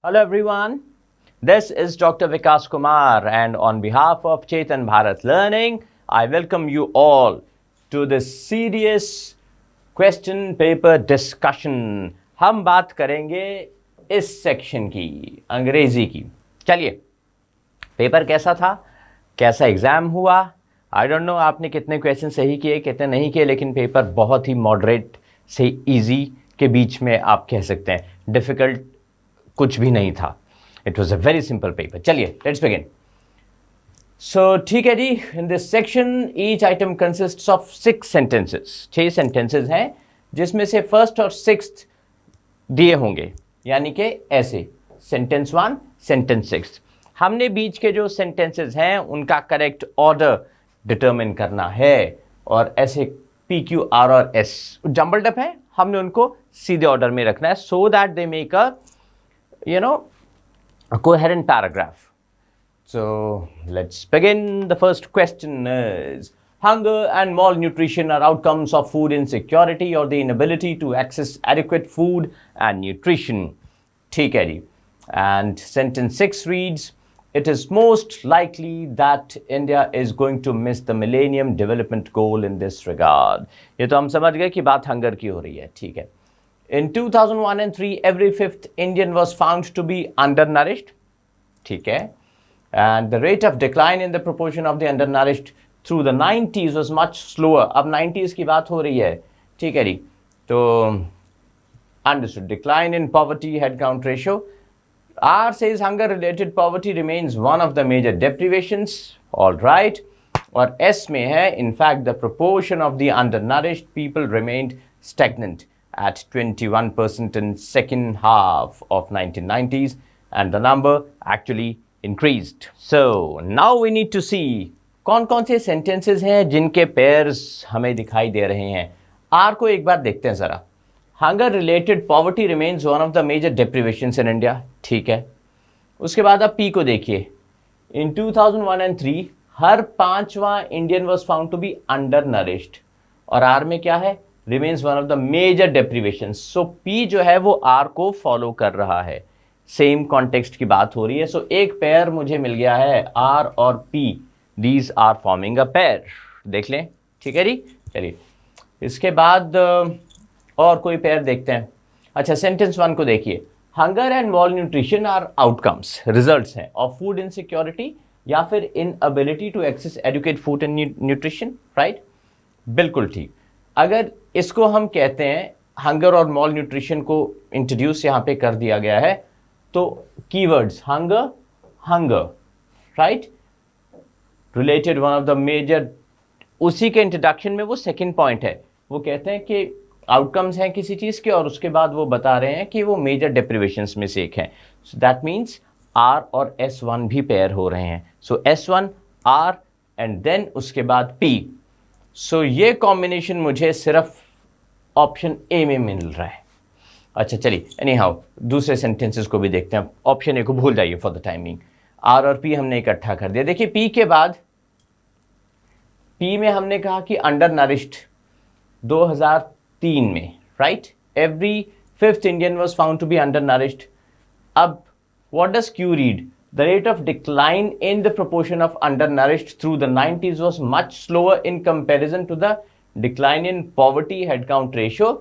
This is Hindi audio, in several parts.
Hello everyone, this is Dr. Vikas Kumar and on behalf of Chetan Bharat Learning, I welcome you all to this serious question paper discussion. हम बात करेंगे इस सेक्शन की, अंग्रेजी की। चलिए, पेपर कैसा था, कैसा एग्जाम हुआ, आई डोंट नो आपने कितने क्वेश्चन सही किए कितने नहीं किए, लेकिन पेपर बहुत ही मॉडरेट से इजी के बीच में आप कह सकते हैं, डिफिकल्ट कुछ भी नहीं था। It was a very simple paper. चलिए लेट्स बिगिन। सो ठीक है जी, in this section each item consists of 6 sentences. 6 sentences हैं जिसमें से फर्स्ट और सिक्स्थ दिए होंगे, यानी कि ऐसे सेंटेंस 1 सेंटेंस 6। हमने बीच के जो सेंटेंसेस हैं उनका करेक्ट ऑर्डर डिटरमिन करना है, और ऐसे पी क्यू आर और एस जंबल्ड अप है, हमने उनको सीधे ऑर्डर में रखना है so that they make a a coherent paragraph. So let's begin. The first question is, hunger and malnutrition are outcomes of food insecurity or the inability to access adequate food and nutrition. ठीक है जी. And sentence 6 reads, it is most likely that India is going to miss the Millennium Development Goal in this regard. ये तो हम समझ गए कि बात हंगर की हो रही है, ठीक है। In 2001 and 3, every fifth Indian was found to be undernourished. ठीक है. And the rate of decline in the proportion of the undernourished through the 90s was much slower. अब 90s की बात हो रही है, ठीक है जी। तो understood. Decline in poverty head count ratio. R says hunger-related poverty remains one of the major deprivations. All right. और S में है, in fact, the proportion of the undernourished people remained stagnant at 21% in second half of 1990s, and the number actually increased. So now we need to see कौन कौन से sentences हैं जिनके pairs हमें दिखाई दे रहे हैं। R को एक बार देखते हैं ज़रा। Hunger related poverty remains one of the major deprivations in India, ठीक है। उसके बाद आप P को देखिए। In 2001 and 3 हर 5वां Indian was found to be undernourished, और R में क्या है, remains one of the major deprivations. So P जो है वो R को फॉलो कर रहा है, सेम कॉन्टेक्स्ट की बात हो रही है। सो एक पेयर मुझे मिल गया है, R और P, these are forming a pair. देख लें, ठीक है जी। चलिए इसके बाद और कोई पेयर देखते हैं। अच्छा, सेंटेंस 1 को देखिए। Hunger and malnutrition are outcomes, results हैं ऑफ फूड इनसिक्योरिटी या फिर inability to access adequate food and nutrition, right? बिल्कुल ठीक। अगर इसको हम कहते हैं, हंगर और मॉल न्यूट्रिशन को इंट्रोड्यूस यहाँ पे कर दिया गया है, तो keywords hunger, hunger, right, related one of the major, उसी के इंट्रोडक्शन में वो सेकंड पॉइंट है। वो कहते हैं कि आउटकम्स हैं किसी चीज़ के, और उसके बाद वो बता रहे हैं कि वो मेजर डिप्रिवेशंस में से एक है। सो दैट मीन्स आर और S1 भी पेयर हो रहे हैं। सो S1 आर एंड देन उसके बाद P। सो ये कॉम्बिनेशन मुझे सिर्फ ऑप्शन ए में मिल रहा है। अच्छा चलिए, एनी हाउ दूसरे सेंटेंसेस को भी देखते हैं। ऑप्शन ए को भूल जाइए फॉर द टाइमिंग। आर और पी हमने इकट्ठा कर दिया। देखिए पी के बाद, पी में हमने कहा कि अंडर नरिश्ड 2003 में, right, every fifth Indian was found to be undernourished. अब what does Q read? The rate of decline in the proportion of undernourished through the 90s was much slower in comparison to the decline in poverty head count ratio.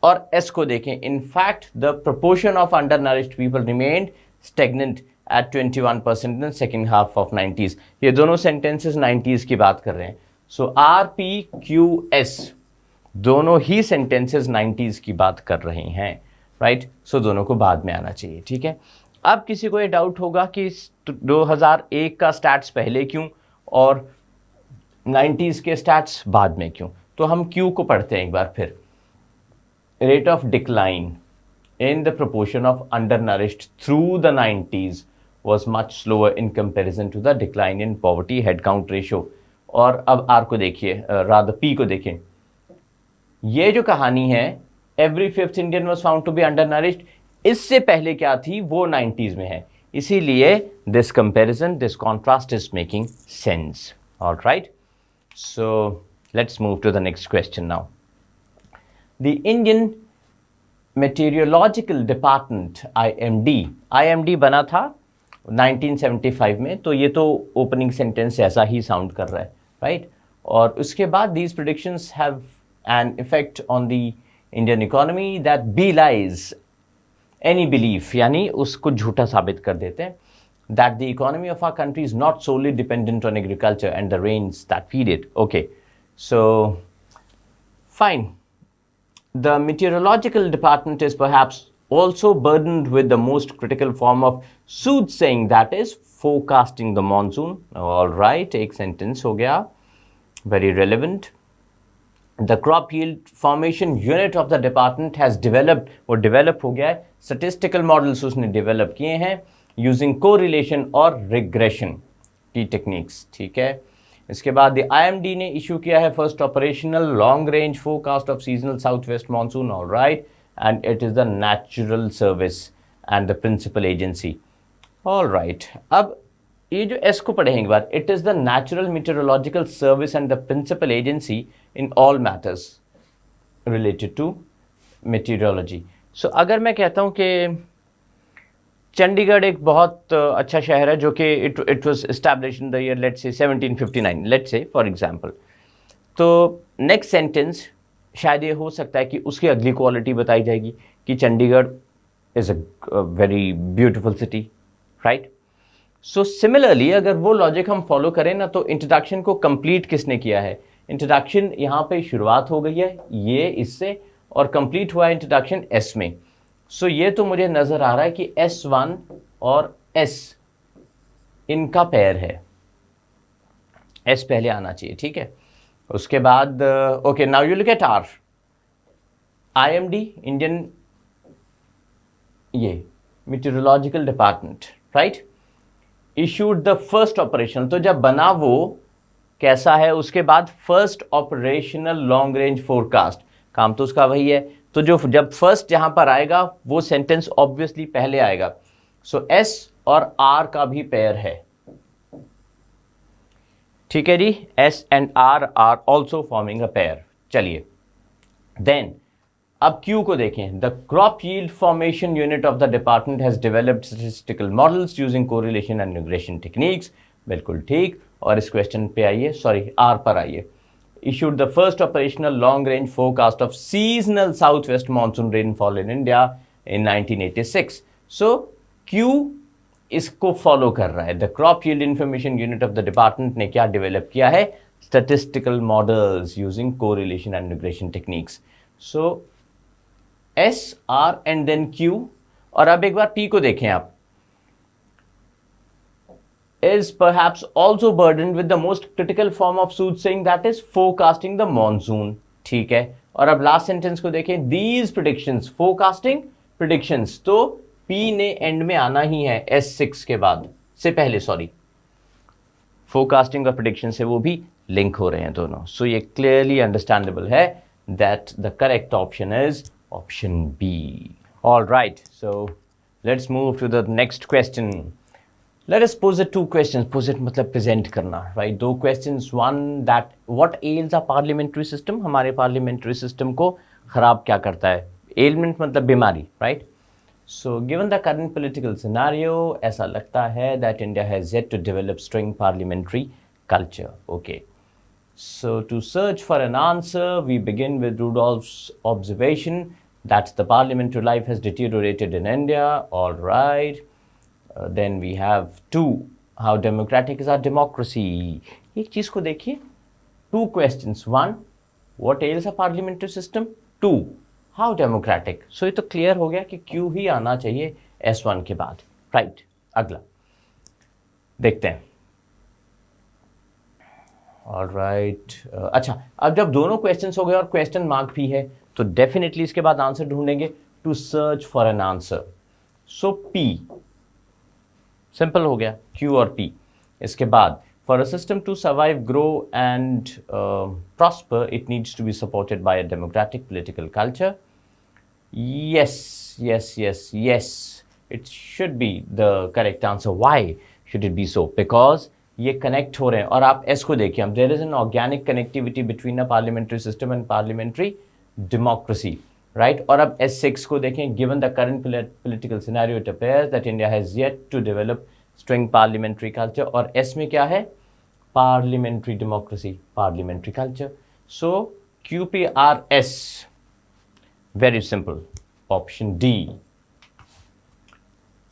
और S को देखें, in fact the proportion of undernourished people remained stagnant at 21% in the second half of 90s. ये दोनों sentences 90s की बात कर रहे हैं। So R, P, Q, S दोनों ही sentences 90s की बात कर रहे हैं, right? So दोनों को बाद में आना चाहिए, ठीक है। अब किसी को ये डाउट होगा कि 2001 का स्टैट्स पहले क्यों और 90s के स्टैट्स बाद में क्यों, तो हम क्यू को पढ़ते हैं एक बार फिर। Rate of decline in the proportion of undernourished through the 90s was much slower in comparison to the decline in poverty head count ratio. और अब आर को देखिए, रादर पी को देखें। ये जो कहानी है, every fifth Indian was found to be undernourished, इससे पहले क्या थी वो 90s में है, इसीलिए this comparison, this contrast is making sense. Alright, so let's move to the next question now. The Indian meteorological department IMD बना था 1975 में, तो ये तो ओपनिंग सेंटेंस ऐसा ही साउंड कर रहा है, राइट? और उसके बाद these predictions have an effect on the Indian economy that beelies any belief, यानी उसको झूठा साबित कर देते हैं, that the economy of our country is not solely dependent on agriculture and the rains that feed it. Okay, so fine. The meteorological department is perhaps also burdened with the most critical form of soothsaying, that is forecasting the monsoon. All right, एक sentence हो गया, very relevant. The crop yield formation unit of the department has developed, वो develop हो गया है, statistical models उसने develop किए हैं using correlation और regression की techniques, ठीक है? इसके बाद the IMD ने issue किया है first operational long range forecast of seasonal southwest monsoon, all right, and it is the natural service and the principal agency, all right. अब ये जो एस को पढ़ेंगे बाद, it is the natural meteorological service and the principal agency in all matters related to meteorology. So अगर मैं कहता हूँ कि चंडीगढ़ एक बहुत अच्छा शहर है जो कि it was established in the year let's say 1759, let's say for example, तो नेक्स्ट सेंटेंस शायद ये हो सकता है कि उसकी अगली क्वालिटी बताई जाएगी कि Chandigarh is a very beautiful city, right? So similarly अगर वो लॉजिक हम फॉलो करें ना, तो इंट्रोडक्शन को कंप्लीट किसने किया है? इंट्रोडक्शन यहाँ पे शुरुआत हो गई है ये इससे, और कंप्लीट हुआ है इंट्रोडक्शन एस में. सो ये तो मुझे नज़र आ रहा है कि S1 और S इनका पेयर है, S पहले आना चाहिए, ठीक है? उसके बाद okay, now you look at our IMD Indian ये meteorological department, right, issued the first operational, तो जब बना वो कैसा है, उसके बाद first operational long range forecast, काम तो उसका वही है, तो जो जब फर्स्ट यहां पर आएगा वो सेंटेंस ऑब्वियसली पहले आएगा. सो S और R का भी पेयर है, ठीक है जी, S and R are also forming a pair. चलिए देन अब Q को देखें. The crop yield formation unit of the department has developed statistical models using correlation and regression techniques. बिल्कुल ठीक. और इस क्वेश्चन पे आइए, सॉरी R पर आइए. issued the first operational long range forecast of seasonal southwest monsoon rainfall in India in 1986. So Q इसको फॉलो कर रहा है. The crop yield information unit of the department ने क्या डेवलप किया है? Statistical models using correlation and regression techniques. So S, R and then Q. और अब एक बार T को देखें आप. is perhaps also burdened with the most critical form of soothsaying, that is forecasting the monsoon. ठीक है. और अब लास्ट सेंटेंस को देखें. These predictions, forecasting predictions, तो P ने एंड में आना ही है S6 के बाद से पहले, सॉरी, फोरकास्टिंग और प्रिडिक्शन से वो भी लिंक हो रहे हैं दोनों. सो ये क्लियरली अंडरस्टैंडेबल है that the correct option is option B. All right, so let's move to the next question. Let us pose it two questions. Pose it मतलब present करना, right? दो questions. One, that what ails our parliamentary system? हमारे parliamentary system को खराब क्या करता है? Ailment मतलब बीमारी, right? So given the current political scenario, ऐसा लगता है that India has yet to develop strong parliamentary culture. Okay. So to search for an answer, we begin with Rudolph's observation that the parliamentary life has deteriorated in India. All right. Then we have two, how democratic is our democracy. एक चीज को देखिए, two questions. One, what ails a parliamentary system? Two, how democratic. So ये तो clear हो गया कि Q ही आना चाहिए S1 के बाद, right? अगला देखते हैं. All right. अच्छा, अब जब दोनों questions हो गए और question mark भी है, तो definitely इसके बाद आंसर ढूंढेंगे. To search for an answer. So P simple हो गया, Q और P. इसके बाद for a system to survive, grow and prosper, it needs to be supported by a democratic political culture. yes, it should be the correct answer. Why should it be so? Because ये कनेक्ट हो रहे हैं. और आप S को देखिए, there is an organic connectivity between a parliamentary system and parliamentary democracy, right. और अब S6 को देखें, given the current political scenario it appears that India has yet to develop string parliamentary culture. और S में क्या है? Parliamentary democracy, parliamentary culture. So QPRS, very simple, option D.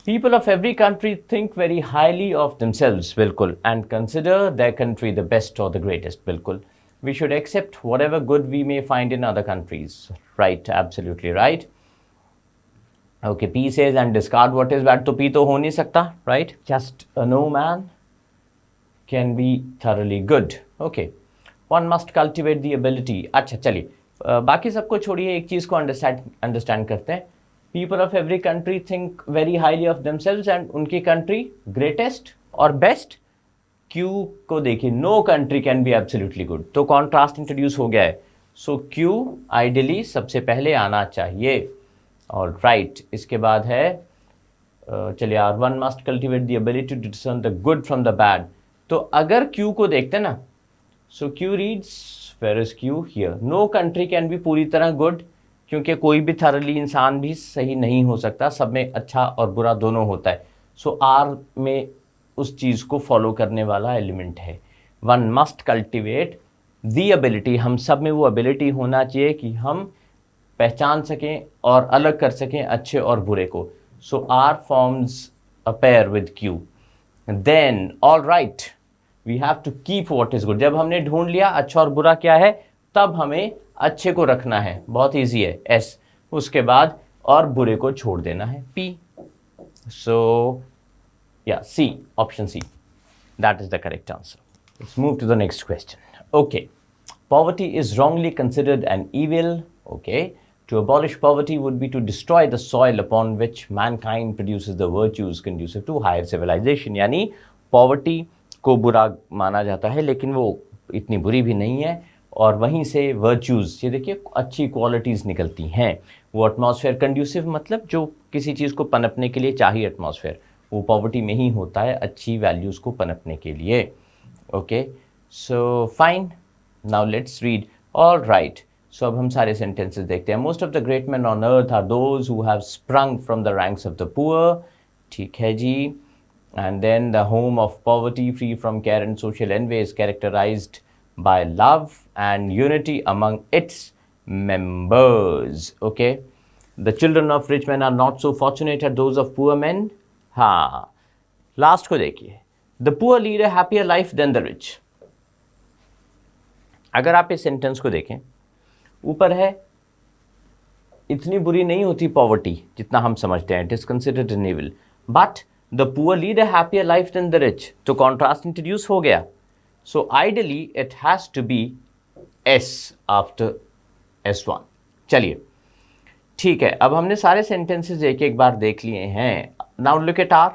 People of every country think very highly of themselves, बिल्कुल, and consider their country the best or the greatest, बिल्कुल. We should accept whatever good we may find in other countries. Right, absolutely right. Okay, P says and discard what is bad. तो P तो हो नहीं सकता, right? Just a no man can be thoroughly good. Okay. One must cultivate the ability. अच्छा चलिए, बाकी सबको छोड़िए, एक चीज़ को अंडरस्टैंड करते हैं. People of every country think very highly of themselves and उनकी country greatest और best. Q को देखिए, no country can be absolutely good. तो contrast introduce हो गया है. So Q ideally सबसे पहले आना चाहिए. All right. इसके बाद है चलिए, one must cultivate the ability to discern the good from the bad. तो अगर Q को देखते हैं ना, so Q reads, where is Q? Here. No country can be पूरी तरह good, क्योंकि कोई भी thoroughly इंसान भी सही नहीं हो सकता, सब में अच्छा और बुरा दोनों होता है. सो R में उस चीज़ को फॉलो करने वाला एलिमेंट है. One must cultivate the ability, हम सब में वो एबिलिटी होना चाहिए कि हम पहचान सकें और अलग कर सकें अच्छे और बुरे को. So R forms a pair with Q. Then all right, we have to keep what is good. जब हमने ढूंढ लिया अच्छा और बुरा क्या है, तब हमें अच्छे को रखना है. बहुत इजी है, S. उसके बाद और बुरे को छोड़ देना है, P. So yeah, C, option C. That is the correct answer. Let's move to the next question. Okay. Poverty is wrongly considered an evil. Okay. To abolish poverty would be to destroy the soil upon which mankind produces the virtues conducive to higher civilization. यानी poverty को बुरा माना जाता है, लेकिन वो इतनी बुरी भी नहीं है, और वहीं से virtues, ये देखिए अच्छी qualities निकलती हैं. वो atmosphere conducive मतलब जो किसी चीज़ को पनपने के लिए चाहिए atmosphere, वो पॉवर्टी में ही होता है अच्छी वैल्यूज़ को पनपने के लिए. Okay, so fine. Now let's read. All right, so अब हम सारे सेंटेंसेस देखते हैं. Most of the great man on earth are those who have sprung from the ranks of the poor. ठीक है जी. And then the home of poverty free from care and social envy is characterized by love and unity among its members. Okay, the children of rich men are not so fortunate as those of poor men. हाँ, लास्ट को देखिए. The poor lead a happier life than the rich. अगर आप इस सेंटेंस को देखें, ऊपर है इतनी बुरी नहीं होती पॉवर्टी जितना हम समझते हैं, it is considered an evil, but the poor lead a happier life than the rich. तो कॉन्ट्रास्ट इंट्रोड्यूस हो गया. So ideally it has to be S after S1. चलिए ठीक है, अब हमने सारे सेंटेंसेस एक एक बार देख लिए हैं. Now look at R.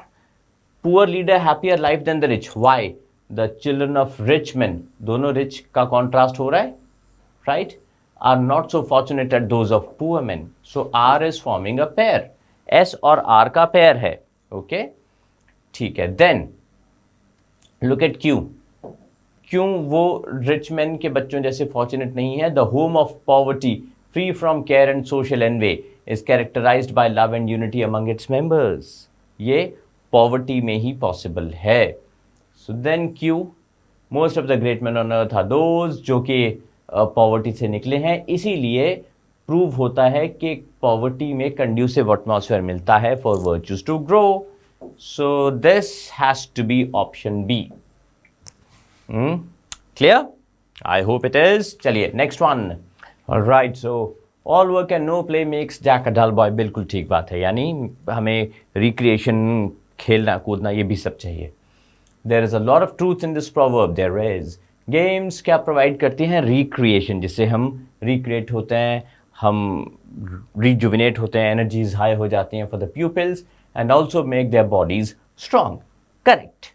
Poor lead a happier life than the rich. Why? The children of rich man, दोनों रिच का कॉन्ट्रास्ट हो रहा है, right, are not so fortunate at those of poor man. So R is forming a pair. S और R का पेयर है. ओके, ठीक है. Then look at Q. क्यों वो रिच मैन के बच्चों जैसे फॉर्चुनेट नहीं है? The home of poverty free from care and social envy is characterized by love and unity among its members. ये poverty में ही possible है. So then Q, most of the great men on earth are those जो कि poverty से निकले हैं, इसीलिए prove होता है कि poverty में conducive atmosphere मिलता है for virtues to grow. So this has to be option B. Clear? I hope it is. चलिए next one. Alright, so all work and no play makes Jack a dull boy. बिल्कुल ठीक बात है, यानी हमें रिक्रिएशन, खेलना कूदना, ये भी सब चाहिए. There is a lot of truth in this proverb. There is. Games क्या प्रोवाइड करती हैं? रिक्रिएशन, जिससे हम रिक्रिएट होते हैं, हम रिजुविनेट होते हैं, एनर्जीज हाई हो जाती हैं for the pupils and also make their bodies strong. Correct.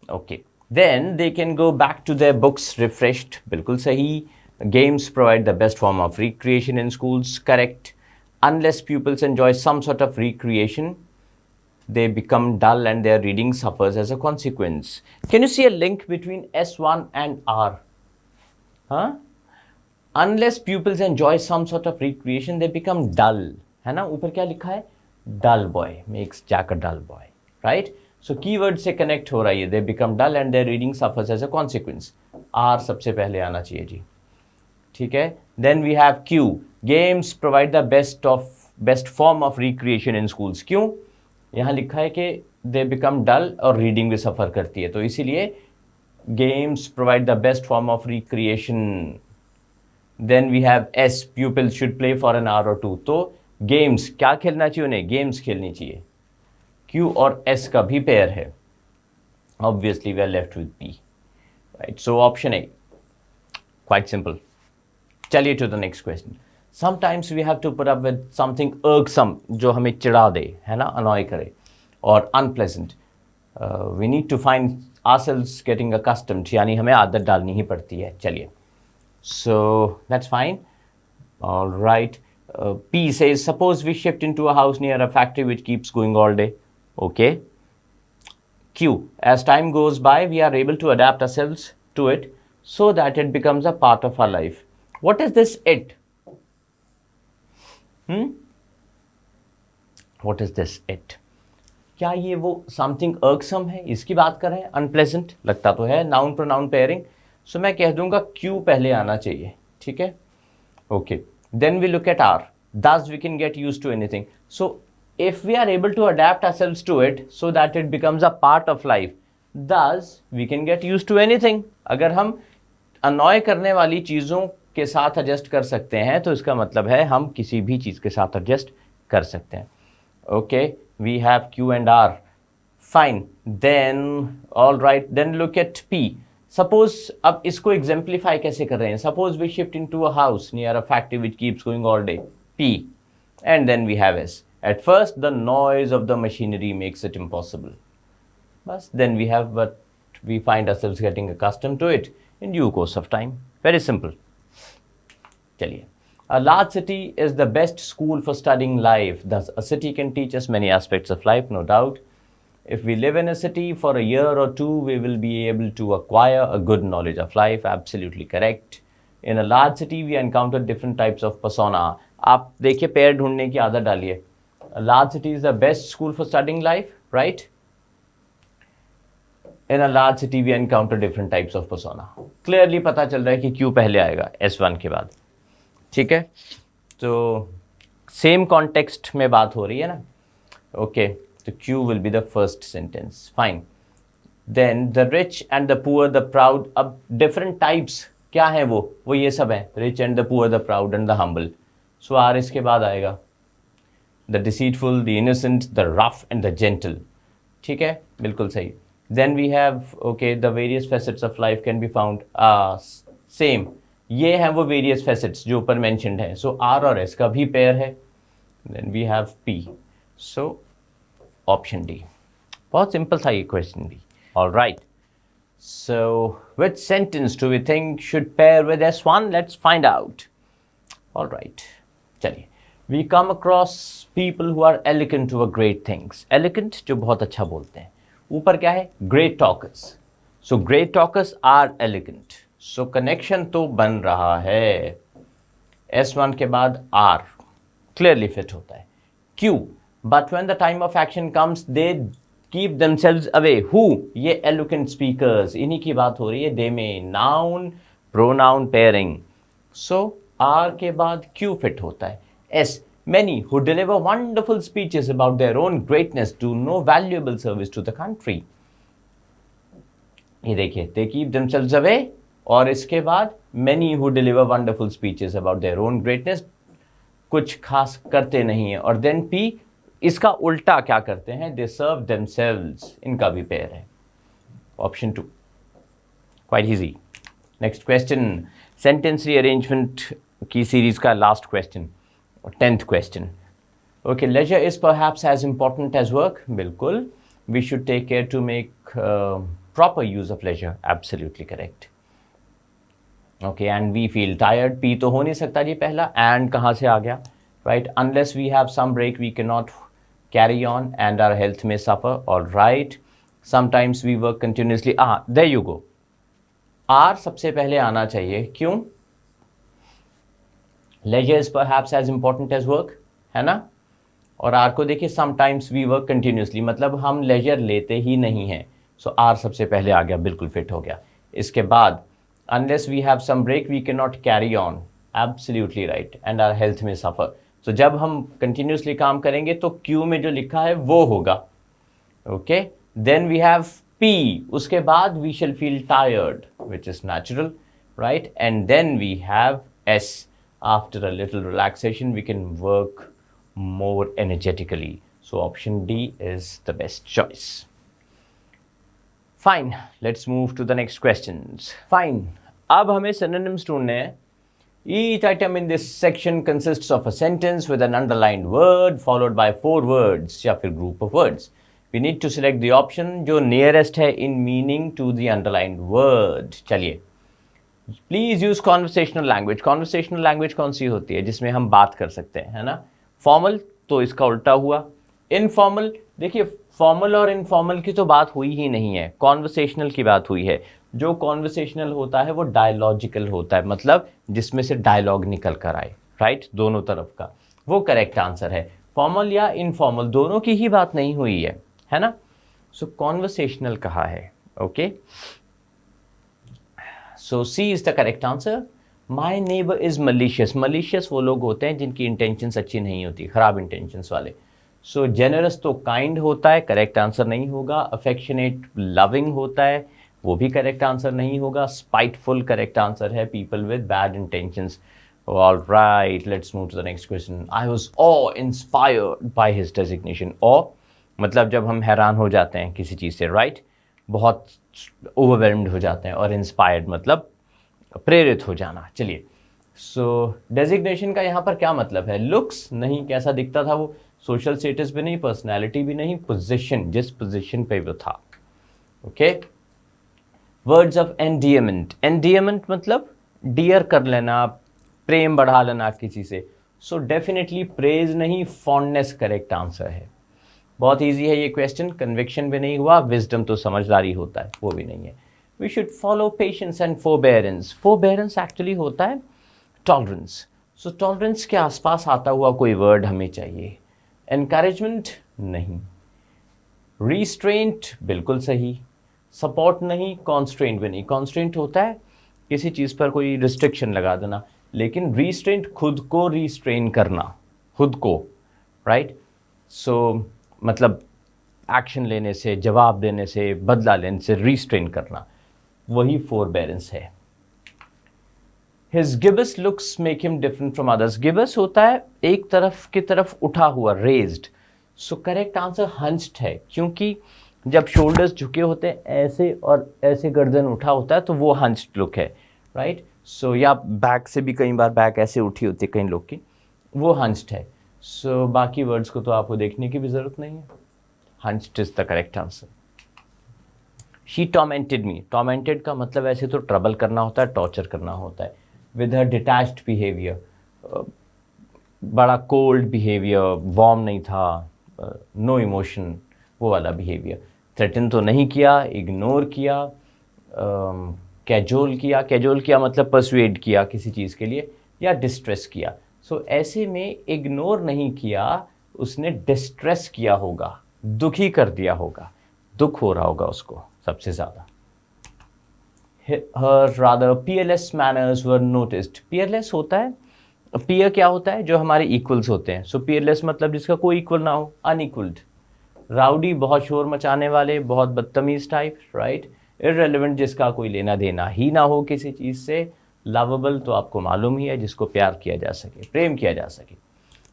Okay. Then they can go back to their books refreshed. बिल्कुल सही. Games provide the best form of recreation in schools. Correct. Unless pupils enjoy some sort of recreation, they become dull and their reading suffers as a consequence. Can you see a link between S1 and R? Huh? Unless pupils enjoy some sort of recreation they become dull, है ना, ऊपर क्या लिखा है, dull boy makes Jack a dull boy, right? So keyword से connect हो रहा है, they become dull and their reading suffers as a consequence. R सबसे पहले आना चाहिए जी, ठीक है. Then we have Q, games provide the best form of recreation in schools. क्यों, यहाँ लिखा है कि they become dull और reading भी सफ़र करती है, तो इसीलिए games provide the best form of recreation. Then we have S, pupils should play for an hour or two. तो games क्या खेलना चाहिए उन्हें, games खेलनी चाहिए. Q और S का भी पेयर है. Obviously we are left with P, right? So option A, quite simple. चलिए to the next question. Sometimes we have to put up with something irksome जो हमें चिढ़ा दे, है ना, annoy करे, और unpleasant. We need to find ourselves getting accustomed, यानी हमें आदत डालनी ही पड़ती है. चलिए. So that's fine. All right. P says, suppose we shift into a house near a factory which keeps going all day. Okay. Q, as time goes by, we are able to adapt ourselves to it so that it becomes a part of our life. What is this it? What is this it? क्या ये वो something irksome है, इसकी बात कर रहे हैं? Unpleasant लगता तो है, noun pronoun pairing. So मैं कह दूंगा Q पहले आना चाहिए, ठीक है. Okay. Then we look at R. Thus we can get used to anything. So if we are able to adapt ourselves to it so that it becomes a part of life, thus we can get used to anything. अगर हम annoy करने वाली चीज़ों के साथ adjust कर सकते हैं तो इसका मतलब है हम किसी भी चीज़ के साथ adjust कर सकते हैं. Okay, we have Q and R. Fine. Then all right. Then look at P. Suppose अब इसको exemplify कैसे कर रहे हैं? Suppose we shift into a house near a factory which keeps going all day. P. And then we have S. At first, the noise of the machinery makes it impossible. But then we have, but we find ourselves getting accustomed to it in due course of time. Very simple. चलिए. A large city is the best school for studying life. Thus, a city can teach us many aspects of life, no doubt. If we live in a city for a year or two, we will be able to acquire a good knowledge of life. Absolutely correct. In a large city, we encounter different types of persona. आप देखिए पेयर ढूंढने की आदत डालिए. A large city is the best school for studying life, right? In a large city, we encounter different types of persona. Clearly पता चल रहा है कि Q पहले आएगा S1 के बाद. ठीक है? तो same context में बात हो रही है ना? Okay. So Q will be the first sentence. Fine. Then the rich and the poor, the proud. अब different types क्या है वो ये सब है. Rich and the poor, the proud and the humble. So R इसके बाद आएगा. The deceitful, the innocent, the rough and the gentle. ठीक है, बिल्कुल सही. Then we have okay, the various facets of life can be found. Same. ये हैं वो various facets जो ऊपर mentioned हैं. So R और S का भी pair है. Then we have P. So option D. बहुत सिंपल था ये क्वेश्चन भी. All right. So which sentence do we think should pair with S1? Let's find out. All right. चलिए. We come across people who are elegant to a great things. Elegant जो बहुत अच्छा बोलते हैं. ऊपर क्या है? Great talkers. So great talkers are elegant. So connection तो बन रहा है. S1 के बाद R क्लियरली फिट होता है. Q, but when the time of action comes, they keep themselves away. Who? ये eloquent speakers. इन्हीं की बात हो रही है. They may. Noun, pronoun pairing. So R के बाद Q fit होता है. S, many who deliver wonderful speeches about their own greatness do no valuable service to the country. ये देखिए, they keep themselves away और इसके बाद many who deliver wonderful speeches about their own greatness कुछ खास करते नहीं है. और then P, इसका उल्टा क्या करते हैं? They serve themselves. इनका भी पेयर है. Option 2. Quite easy. Next question. Sentence rearrangement की सीरीज का last question, 10th question. Okay. Leisure is perhaps as important as work. बिल्कुल. We should take care to make proper use of leisure. Absolutely correct. Okay. And we feel tired. P तो हो नहीं सकता जी पहला. एंड कहाँ से आ गया? Right. Unless we have some break we can not carry on and our health may suffer. All right. Sometimes we work continuously. There you go. R सबसे पहले आना चाहिए. क्यों? Leisure is perhaps as important as work, है ना। और आर को देखिए, समटाइम्स वी वर्क कंटिन्यूसली, मतलब हम लेजर लेते ही नहीं हैं। सो आर सबसे पहले आ गया, बिल्कुल फिट हो गया। इसके बाद unless we have some break we can not carry on, absolutely right, and our health में सफ़र। सो जब हम कंटिन्यूसली काम करेंगे तो क्यू में जो लिखा है वो होगा, okay. Then we have P, उसके बाद we shall feel tired which is natural, right, and then we have S, after a little relaxation we can work more energetically. So option D is the best choice. Fine, let's move to the next questions. Fine, अब हमें synonyms ढूंढने हैं. Each item in this section consists of a sentence with an underlined word followed by 4 words या फिर group of words. We need to select the option जो nearest है in meaning to the underlined word. चलिए, please use conversational language. Conversational language कौन सी होती है? जिसमें हम बात कर सकते हैं, है ना। फॉर्मल तो इसका उल्टा हुआ। इनफॉर्मल, देखिए फॉर्मल और इनफॉर्मल की तो बात हुई ही नहीं है, कॉन्वर्सेशनल की बात हुई है। जो कॉन्वर्सेशनल होता है वो डायलॉजिकल होता है, मतलब जिसमें से डायलॉग निकल कर आए, राइट, दोनों तरफ का, वो करेक्ट आंसर है। फॉर्मल या इनफॉर्मल दोनों की ही बात नहीं हुई है ना। सो कॉन्वर्सेशनल कहा है, okay. So C is the correct answer. My neighbour is malicious. Malicious वो लोग होते हैं जिनकी इंटेंशंस अच्छी नहीं होती, खराब इंटेंशंस वाले। सो जेनरस तो काइंड होता है, करेक्ट आंसर नहीं होगा। अफेक्शनेट लविंग होता है, वो भी करेक्ट आंसर नहीं होगा। स्पाइटफुल करेक्ट आंसर है, people with bad intentions. All right, let's move to the next question. I was awe inspired by his designation. Awe मतलब जब हम हैरान हो जाते हैं किसी चीज़ से, राइट, बहुत ओवरवेल्म्ड हो जाते हैं। और इंस्पायर्ड मतलब प्रेरित हो जाना। चलिए, सो डेजिग्नेशन का यहाँ पर क्या मतलब है? लुक्स नहीं, कैसा दिखता था वो, सोशल स्टेटस भी नहीं, पर्सनालिटी भी नहीं, पोजीशन, जिस पोजीशन पे वो था, okay. Words of endearment. Endearment मतलब डियर कर लेना, प्रेम बढ़ा लेना किसी से। सो डेफिनेटली प्रेज नहीं, फॉन्डनेस करेक्ट आंसर है। बहुत ईजी है ये क्वेश्चन, कन्विक्शन भी नहीं हुआ, विजडम तो समझदारी होता है, वो भी नहीं है। We should follow patience and forbearance. Forbearance actually होता है टॉलरेंस। सो टॉलरेंस के आसपास आता हुआ कोई वर्ड हमें चाहिए। एनकरेजमेंट नहीं, रिस्ट्रेंट बिल्कुल सही, सपोर्ट नहीं, कॉन्स्ट्रेंट भी नहीं। कॉन्स्ट्रेंट होता है किसी चीज़ पर कोई रिस्ट्रिक्शन लगा देना, लेकिन रिस्ट्रेंट खुद को रिस्ट्रेन करना, खुद को, राइट। सो मतलब एक्शन लेने से, जवाब देने से, बदला लेने से रिस्ट्रेन करना, वही फोरबेरेंस है। His gibbous looks make him different from others. Gibbous होता है एक तरफ की तरफ उठा हुआ, raised. So correct answer hunched है, क्योंकि जब shoulders झुके होते हैं ऐसे और ऐसे गर्दन उठा होता है तो वो hunched look है, right? So या बैक से भी कई बार बैक ऐसे उठी होती है कई लोग की, वो hunched है। So बाकी वर्ड्स को तो आपको देखने की भी ज़रूरत नहीं है। Hunched is the correct answer. She tormented me. Tormented का मतलब ऐसे तो ट्रबल करना होता है, टॉर्चर करना होता है। With her detached behavior, बड़ा कोल्ड बिहेवियर, वार्म नहीं था, नो इमोशन, वो वाला बिहेवियर। थ्रेटन तो नहीं किया, इग्नोर किया, कैजोल किया। कैजोल किया मतलब परसुएड किया किसी चीज़ के लिए, या डिस्ट्रेस किया। सो ऐसे में इग्नोर नहीं किया, उसने डिस्ट्रेस किया होगा, दुखी कर दिया होगा, दुख हो रहा होगा उसको सबसे ज़्यादा। Her rather peerless manners were noticed. Peerless होता है, peer क्या होता है? जो हमारे equals होते हैं। So peerless मतलब जिसका कोई equal ना हो, unequaled। Rowdy बहुत शोर मचाने वाले, बहुत बदतमीज टाइप, right? Irrelevant जिसका कोई लेना देना ही ना हो किसी चीज़ से। Lovable तो आपको मालूम ही है, जिसको प्यार किया जा सके, प्रेम किया जा सके।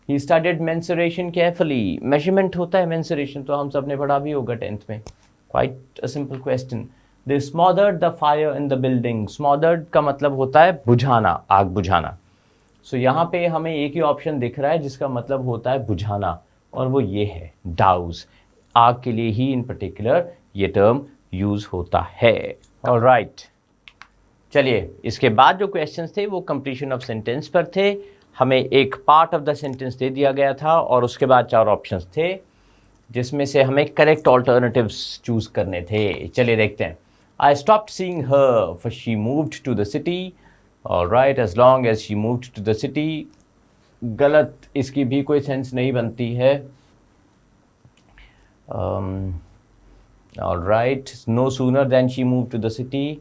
He studied mensuration carefully. Measurement होता है mensuration, तो हम सब ने पढ़ा भी होगा 10th में। Quite a simple question. They smothered the fire in the building. Smothered का मतलब होता है बुझाना, आग बुझाना। So यहाँ पे हमें एक ही ऑप्शन दिख रहा है जिसका मतलब होता है बुझाना, और वो ये है douse। आग के लिए ही इन पर्टिकुलर ये टर्म यूज होता है। ऑलराइट, चलिए इसके बाद जो क्वेश्चंस थे वो कंप्लीशन ऑफ सेंटेंस पर थे। हमें एक पार्ट ऑफ द सेंटेंस दे दिया गया था और उसके बाद 4 ऑप्शंस थे जिसमें से हमें करेक्ट ऑल्टरनेटिव्स चूज करने थे। चलिए देखते हैं। I stopped seeing her for she moved to the city. All right, as long as she moved to the city, गलत, इसकी भी कोई सेंस नहीं बनती है। All right, no sooner than she move to the city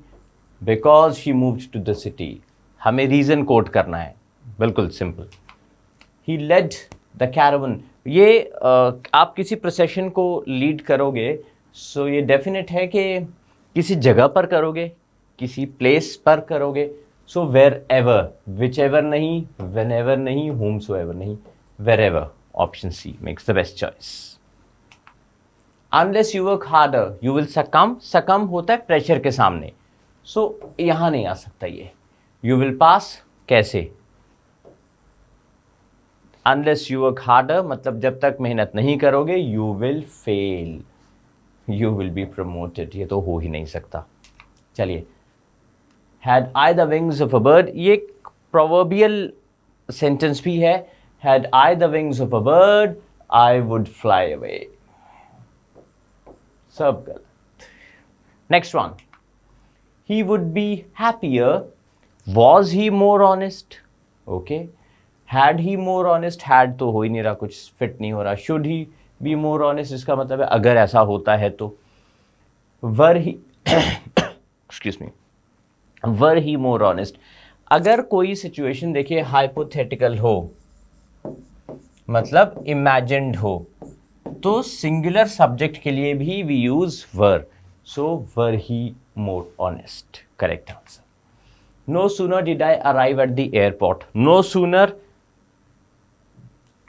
because she moved to the city. हमें रीज़न कोट करना है, बिल्कुल simple. He led the caravan, ये आप किसी प्रोसेशन को लीड करोगे, सो ये डेफिनेट है कि किसी जगह पर करोगे, किसी प्लेस पर करोगे। So wherever, whichever नहीं, वेन एवर नहीं, होम सो एवर नहीं, wherever. Option C makes the best choice. Unless you work harder you will succumb, succumb होता है प्रेशर के सामने, सो यहां नहीं आ सकता ये। यू विल पास कैसे, अनलेस यू वर्क हार्डर मतलब जब तक मेहनत नहीं करोगे, you will fail, you will be promoted, ये तो हो ही नहीं सकता। चलिए, had I the wings of a bird, ये प्रोवर्बियल सेंटेंस भी है। Had I the wings of a bird I would fly away, सब गलत। Next one, he would be happier, was he more honest, okay, had he more honest, had तो हो ही नहीं रहा, कुछ फिट नहीं हो रहा। should he be more honest, इसका मतलब है अगर ऐसा होता है तो। were he excuse me, were he more honest, अगर कोई सिचुएशन देखिए हाइपोथेटिकल हो, मतलब इमेजिन्ड हो, तो सिंगुलर सब्जेक्ट के लिए भी we use were. So were he more honest, correct answer. No sooner did I arrive at the airport, no sooner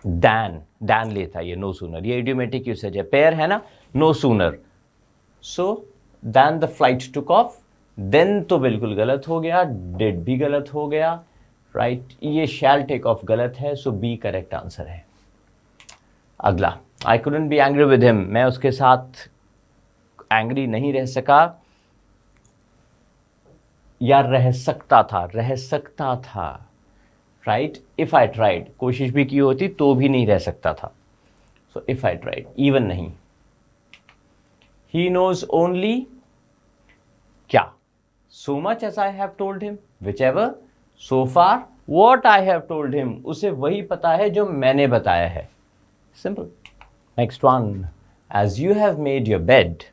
than, than लेता ये नो सूनर, ये इडियोमेटिक यूसेज है, पेयर है ना, no sooner. So than the flight took off, then तो बिल्कुल गलत हो गया, डिड भी गलत हो गया, राइट। ये शैल टेक ऑफ गलत है, सो बी करेक्ट आंसर है। अगला, I couldn't be angry with him, मैं उसके साथ एंग्री नहीं रह सका, या रह सकता था, रह सकता था, राइट। इफ आई ट्राइड, कोशिश भी की होती तो भी नहीं रह सकता था। So if I tried, even नहीं। ही नोज ओनली क्या, so much as I have told him, whichever, so far, what I have told him, उसे वही पता है जो मैंने बताया है, simple. Next one, as you have made your bed,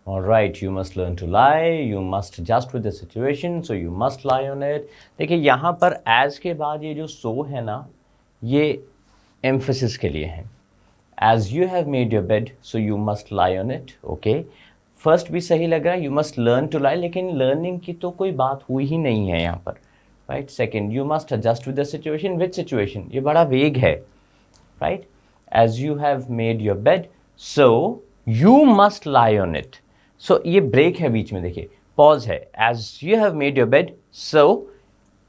all right, you must learn to lie, you must adjust with the situation, so you must lie on it। देखिए यहाँ पर as के बाद ये जो so है ना, ये emphasis के लिए है। as you have made your bed, so you must lie on it, okay। first भी सही लग रहा है, you must learn to lie, लेकिन learning की तो कोई बात हुई ही नहीं है यहाँ पर, right। second, you must adjust with the situation, which situation, ये बड़ा vague है, right। as you have made your bed, so you must lie on it। सो ये ब्रेक है बीच में, देखिए पॉज है, as you have made your bed, so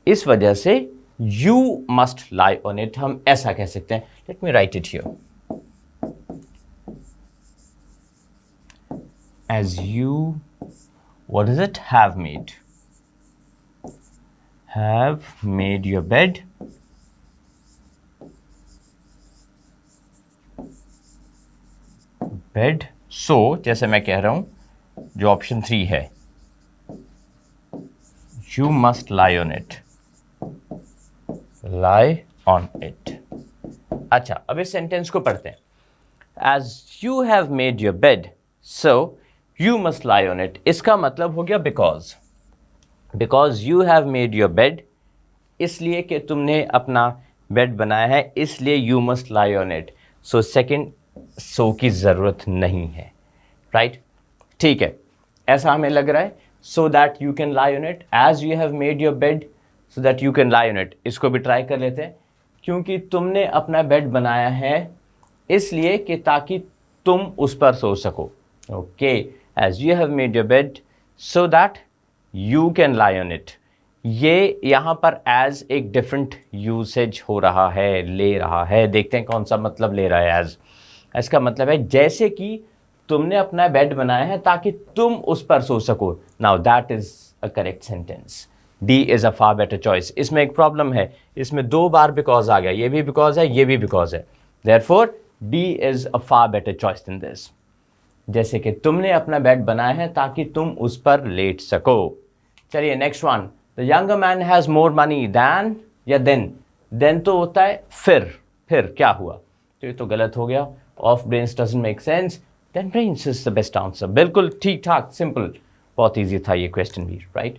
इस वजह से you must lie on it, हम ऐसा कह सकते हैं। Let me write it here, as you, what is it, have made your bed, bed, so जैसे मैं कह रहा हूं, जो ऑप्शन 3 है, you must lie on it, lie on it. अच्छा, अब इस सेंटेंस को पढ़ते हैं। As you have made your bed, so you must lie on it, इसका मतलब हो गया because, because you have made your bed, इसलिए कि तुमने अपना बेड बनाया है, इसलिए you must lie on it. So second so की जरूरत नहीं है, राइट। ठीक है, ऐसा हमें लग रहा है, so that you can lie on it, as you have made your bed so that you can lie on it. इसको भी ट्राई कर लेते हैं, क्योंकि तुमने अपना बेड बनाया है इसलिए कि ताकि तुम उस पर सो सको, okay. As you have made your bed so that you can lie on it, ये यहाँ पर एज एक डिफरेंट यूसेज हो रहा है, ले रहा है। देखते हैं कौन सा मतलब ले रहा है एज। इसका मतलब है जैसे कि तुमने अपना बेड बनाया है ताकि तुम उस पर सो सको। Now that is a correct sentence, D is a far better choice. इसमें एक प्रॉब्लम है, इसमें 2 बार बिकॉज आ गया, ये भी बिकॉज है, ये भी बिकॉज है, therefore D is a far better choice than this. जैसे कि तुमने अपना बेड बनाया है ताकि तुम उस पर लेट सको। चलिए next one, the younger man has more money than या देन, देन तो होता है फिर क्या हुआ, तो ये तो गलत हो गया, of brains doesn't make sense, then brains is the best answer. बिल्कुल ठीक ठाक, सिंपल, बहुत ईजी था ये क्वेश्चन भी, राइट।